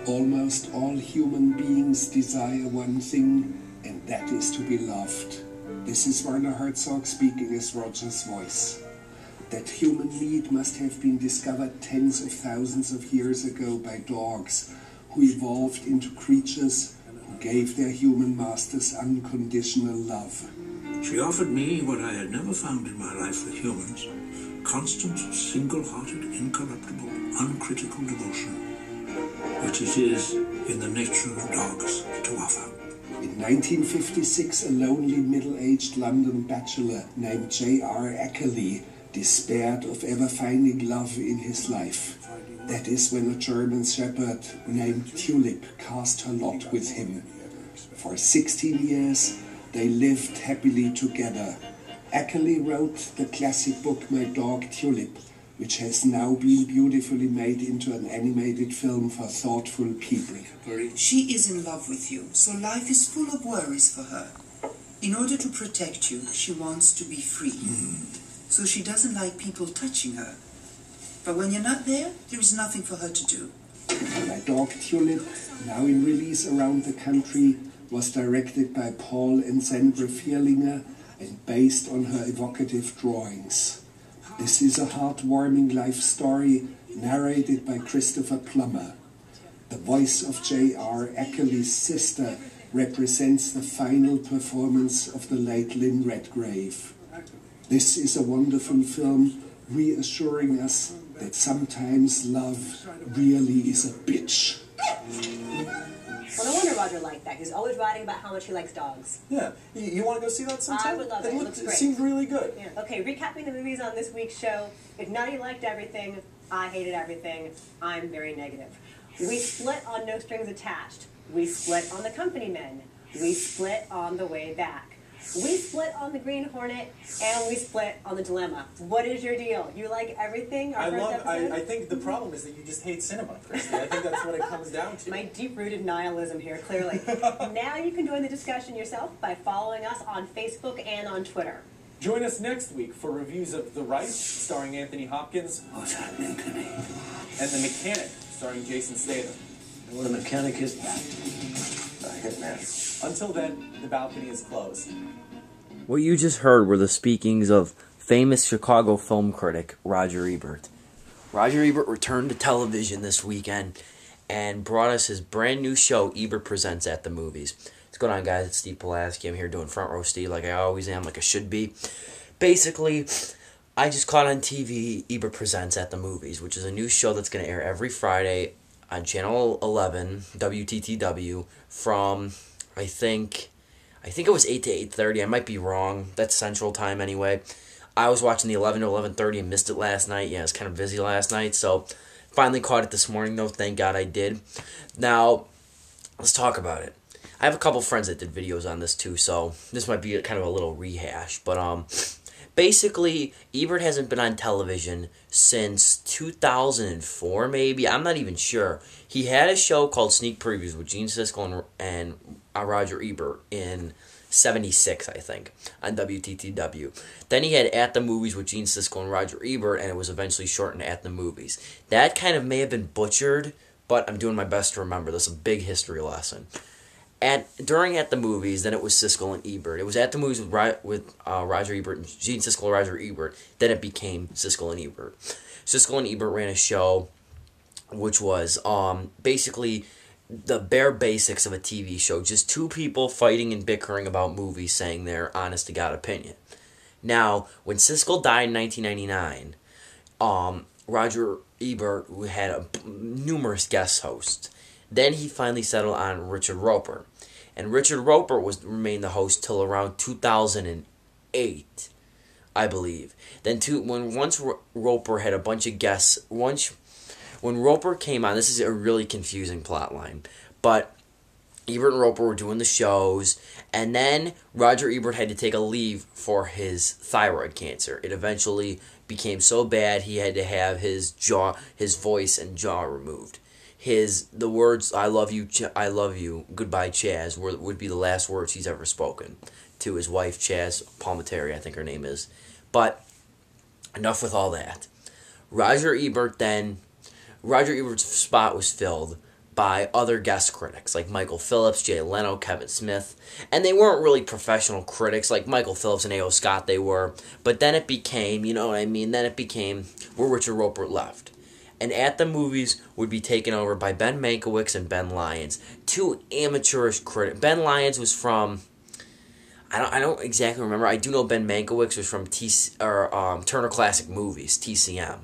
Almost all human beings desire one thing, and that is to be loved. This is Werner Herzog speaking as Roger's voice. That human need must have been discovered tens of thousands of years ago by dogs, who evolved into creatures who gave their human masters unconditional love. She offered me what I had never found in my life with humans: constant, single-hearted, incorruptible, uncritical devotion, which it is in the nature of dogs to offer. In 1956, a lonely middle-aged London bachelor named J.R. Ackerley despaired of ever finding love in his life. That is when a German shepherd named Tulip cast her lot with him. For 16 years, they lived happily together. Ackerley wrote the classic book My Dog Tulip, which has now been beautifully made into an animated film for thoughtful people. She is in love with you, so life is full of worries for her. In order to protect you, she wants to be free. So she doesn't like people touching her. But when you're not there is nothing for her to do. My Dog Tulip, now in release around the country, was directed by Paul and Sandra Vierlinger and based on her evocative drawings. This is a heartwarming life story narrated by Christopher Plummer. The voice of J.R. Ackerley's sister represents the final performance of the late Lynn Redgrave. This is a wonderful film reassuring us that sometimes love really is a bitch. Well, no wonder Roger liked that. He's always writing about how much he likes dogs. Yeah. You want to go see that sometime? I would love it. It looks great. It seems really good. Yeah. Okay, recapping the movies on this week's show. If Nutty liked everything, I hated everything. I'm very negative. We split on No Strings Attached. We split on The Company Men. We split on The Way Back. We split on The Green Hornet, and we split on The Dilemma. What is your deal? You like everything? I think the problem is that you just hate cinema, Christy. I think that's what it comes down to. My deep-rooted nihilism here, clearly. Now you can join the discussion yourself by following us on Facebook and on Twitter. Join us next week for reviews of The Right, starring Anthony Hopkins. What's happening to me? And The Mechanic, starring Jason Statham. And what a mechanic is a hitman. Until then, the balcony is closed. What you just heard were the speakings of famous Chicago film critic Roger Ebert. Roger Ebert returned to television this weekend and brought us his brand new show, Ebert Presents at the Movies. What's going on, guys? It's Steve Pulaski. I'm here doing Front Row Steve like I always am, like I should be. Basically, I just caught on TV Ebert Presents at the Movies, which is a new show that's going to air every Friday on Channel 11, WTTW, from, I think it was 8 to 8:30. I might be wrong. That's Central Time anyway. I was watching the 11 to 11:30 and missed it last night. Yeah, I was kind of busy last night, so finally caught it this morning, though. Thank God I did. Now, let's talk about it. I have a couple friends that did videos on this, too, so this might be kind of a little rehash. But, basically, Ebert hasn't been on television since 2004, maybe. I'm not even sure. He had a show called Sneak Previews with Gene Siskel and Roger Ebert in 76, I think, on WTTW. Then he had At the Movies with Gene Siskel and Roger Ebert, and it was eventually shortened to At the Movies. That kind of may have been butchered, but I'm doing my best to remember. This is a big history lesson. During At the Movies, then it was Siskel and Ebert. It was At the Movies with Roger Ebert and Gene Siskel and Roger Ebert. Then it became Siskel and Ebert. Siskel and Ebert ran a show which was basically the bare basics of a TV show. Just two people fighting and bickering about movies, saying their honest-to-God opinion. Now, when Siskel died in 1999, Roger Ebert had numerous guest hosts. Then he finally settled on Richard Roeper. And Richard Roeper remained the host till around 2008, I believe. Then once Roeper had a bunch of guests, when Roeper came on, this is a really confusing plot line, but Ebert and Roeper were doing the shows, and then Roger Ebert had to take a leave for his thyroid cancer. It eventually became so bad he had to have his voice and jaw removed. The words "I love you, goodbye, Chaz" would be the last words he's ever spoken to his wife, Chaz Palminteri, I think her name is. But enough with all that. Roger Ebert's spot was filled by other guest critics like Michael Phillips, Jay Leno, Kevin Smith. And they weren't really professional critics like Michael Phillips and A.O. Scott they were. But then it became, you know what I mean, then it became where Richard Roper left. And At the Movies would be taken over by Ben Mankiewicz and Ben Lyons, two amateurish critics. Ben Lyons was from, I don't exactly remember. I do know Ben Mankiewicz was from Turner Classic Movies, TCM.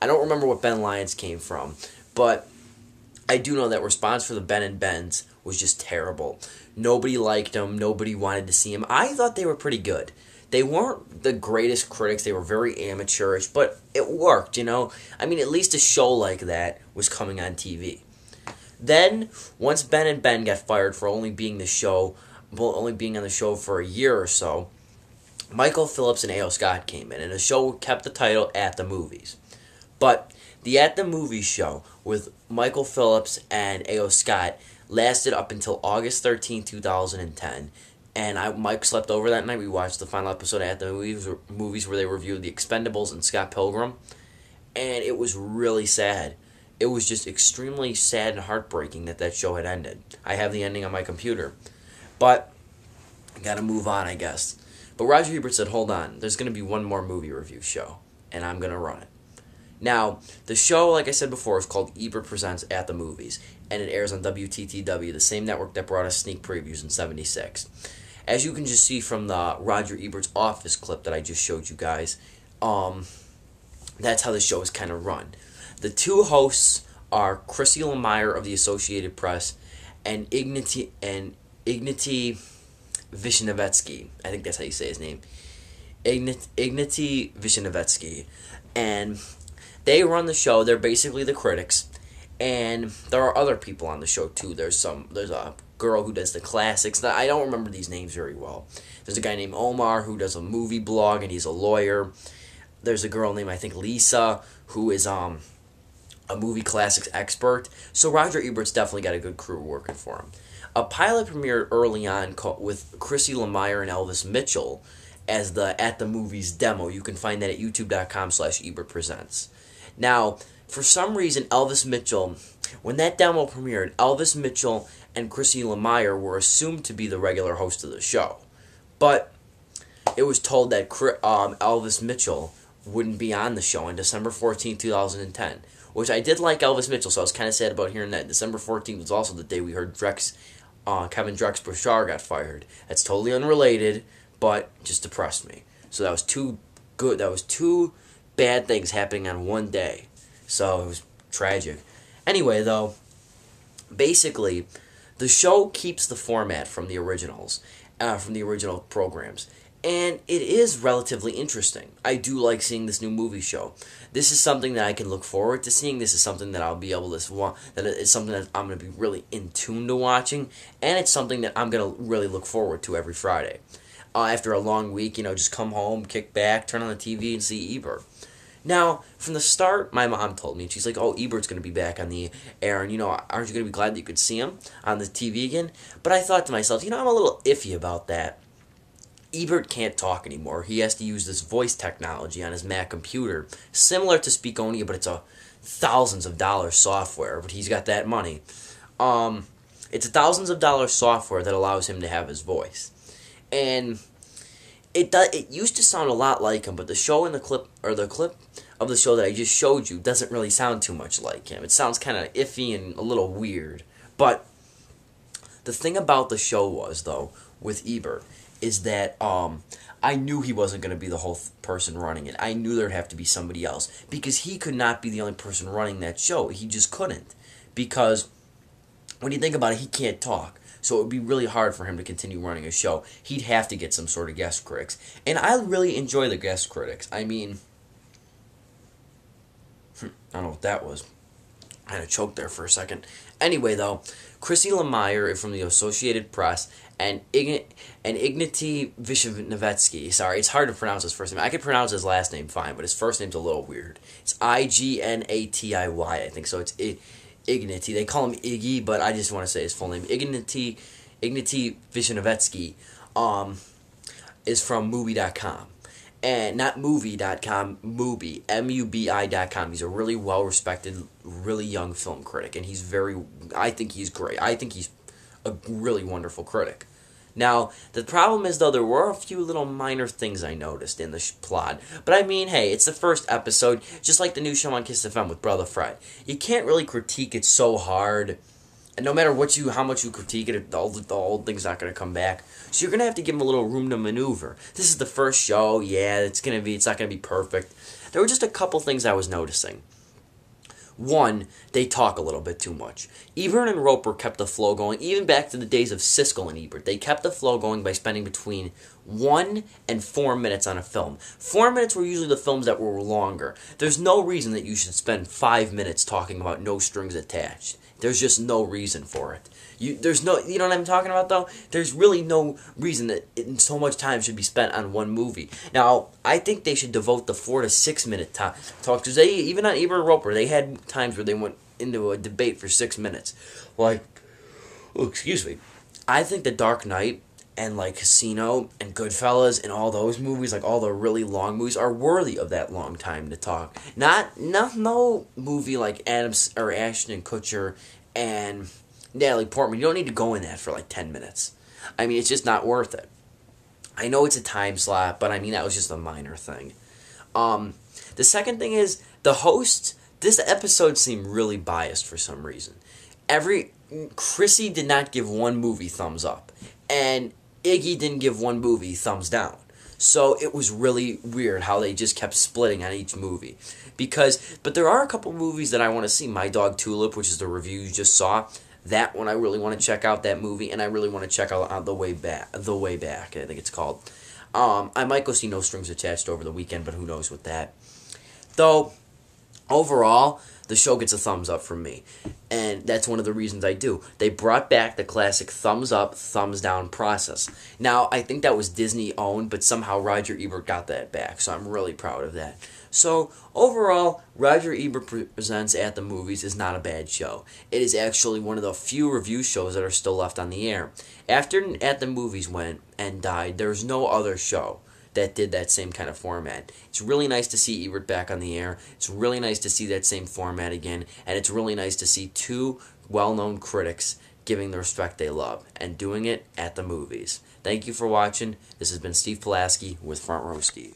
I don't remember what Ben Lyons came from, but I do know that response for the Ben and Bens was just terrible. Nobody liked them. Nobody wanted to see them. I thought they were pretty good. They weren't the greatest critics. They were very amateurish, but it worked, you know. I mean, at least a show like that was coming on TV. Then, once Ben and Ben got fired for only being on the show for a year or so, Michael Phillips and A.O. Scott came in, and the show kept the title At the Movies. But the At the Movies show with Michael Phillips and A.O. Scott lasted up until August 13, 2010. And Mike slept over that night. We watched the final episode of At the Movies where they reviewed The Expendables and Scott Pilgrim. And it was really sad. It was just extremely sad and heartbreaking that show had ended. I have the ending on my computer. But I gotta move on, I guess. But Roger Ebert said, hold on, there's gonna be one more movie review show. And I'm gonna run it. Now, the show, like I said before, is called Ebert Presents At the Movies. And it airs on WTTW, the same network that brought us sneak previews in '76. As you can just see from the Roger Ebert's Office clip that I just showed you guys, that's how the show is kind of run. The two hosts are Chrissy Lemire of the Associated Press and Ignati Vishnevetsky. I think that's how you say his name. Ignati Vishnevetsky. And they run the show. They're basically the critics. And there are other people on the show too. There's a girl who does the classics. I don't remember these names very well. There's a guy named Omar who does a movie blog and he's a lawyer. There's a girl named, I think, Lisa, who is a movie classics expert. So Roger Ebert's definitely got a good crew working for him. A pilot premiered early on with Chrissy Lemire and Elvis Mitchell as the At the Movies demo. You can find that at youtube.com/EbertPresents. Now, for some reason, Elvis Mitchell, when that demo premiered, Elvis Mitchell and Chrissy Lemire were assumed to be the regular host of the show. But it was told that Elvis Mitchell wouldn't be on the show on December 14, 2010. Which I did like Elvis Mitchell, so I was kind of sad about hearing that. December 14th was also the day we heard Kevin Drex-Bouchard got fired. That's totally unrelated, but just depressed me. So that was two bad things happening on one day. So it was tragic. Anyway, though, basically, the show keeps the format from the original programs. And it is relatively interesting. I do like seeing this new movie show. This is something that I can look forward to seeing. This is something that I'll be able to that is something that I'm going to be really in tune to watching, and it's something that I'm going to really look forward to every Friday. After a long week, just come home, kick back, turn on the TV, and see Ebert. Now, from the start, my mom told me, she's like, "Oh, Ebert's going to be back on the air, and aren't you going to be glad that you could see him on the TV again?" But I thought to myself, I'm a little iffy about that. Ebert can't talk anymore. He has to use this voice technology on his Mac computer, similar to Speakonia, but it's a thousands of dollars software, but he's got that money. It's a thousands of dollars software that allows him to have his voice. And it used to sound a lot like him, but the clip of the show that I just showed you doesn't really sound too much like him. It sounds kind of iffy and a little weird. But the thing about the show was, though, with Ebert, is that I knew he wasn't going to be the whole person running it. I knew there'd have to be somebody else, because he could not be the only person running that show. He just couldn't, because when you think about it, he can't talk. So it would be really hard for him to continue running a show. He'd have to get some sort of guest critics. And I really enjoy the guest critics. I mean, I don't know what that was. I had to choke there for a second. Anyway, though, Chrissy Lemire from the Associated Press and Ignati Vishnevetsky. Sorry, it's hard to pronounce his first name. I can pronounce his last name fine, but his first name's a little weird. It's Ignatiy, I think. So it's Ignati. They call him Iggy, but I just want to say his full name. Ignati Vishnevetsky is from Movie.com. and not movie.com, Mubi, MUBI.com. He's a really well-respected, really young film critic, and I think he's great. I think he's a really wonderful critic. Now, the problem is, though, there were a few little minor things I noticed in the plot. But I mean, hey, it's the first episode, just like the new show on Kiss FM with Brother Fred. You can't really critique it so hard. And no matter how much you critique it, the old thing's not going to come back. So you're going to have to give him a little room to maneuver. This is the first show. Yeah, it's not going to be perfect. There were just a couple things I was noticing. One, they talk a little bit too much. Ebert and Roper kept the flow going, even back to the days of Siskel and Ebert. They kept the flow going by spending between 1 and 4 minutes on a film. 4 minutes were usually the films that were longer. There's no reason that you should spend 5 minutes talking about No Strings Attached. There's just no reason for it. You know what I'm talking about, though? There's really no reason that so much time should be spent on one movie. Now, I think they should devote the 4 to 6 minute talk, because even on Ebert and Roper, they had times where they went into a debate for 6 minutes. Like, excuse me. I think The Dark Knight and like Casino and Goodfellas and all those movies, like all the really long movies, are worthy of that long time to talk. No movie like Ashton Kutcher and Natalie Portman. You don't need to go in that for like 10 minutes. I mean, it's just not worth it. I know it's a time slot, but I mean, that was just a minor thing. The second thing is, the host, this episode seemed really biased for some reason. Chrissy did not give one movie thumbs up, and Iggy didn't give one movie thumbs down. So it was really weird how they just kept splitting on each movie. But there are a couple movies that I want to see. My Dog Tulip, which is the review you just saw. That one I really want to check out, that movie, and I really want to check out The Way Back, I think it's called. I might go see No Strings Attached over the weekend, but who knows with that. Though, overall, the show gets a thumbs up from me, and that's one of the reasons I do. They brought back the classic thumbs up, thumbs down process. Now, I think that was Disney owned, but somehow Roger Ebert got that back, so I'm really proud of that. So, overall, Roger Ebert Presents At the Movies is not a bad show. It is actually one of the few review shows that are still left on the air. After At the Movies went and died, there's no other show that did that same kind of format. It's really nice to see Ebert back on the air. It's really nice to see that same format again. And it's really nice to see two well-known critics giving the respect they love and doing it at the movies. Thank you for watching. This has been Steve Pulaski with Front Row Steve.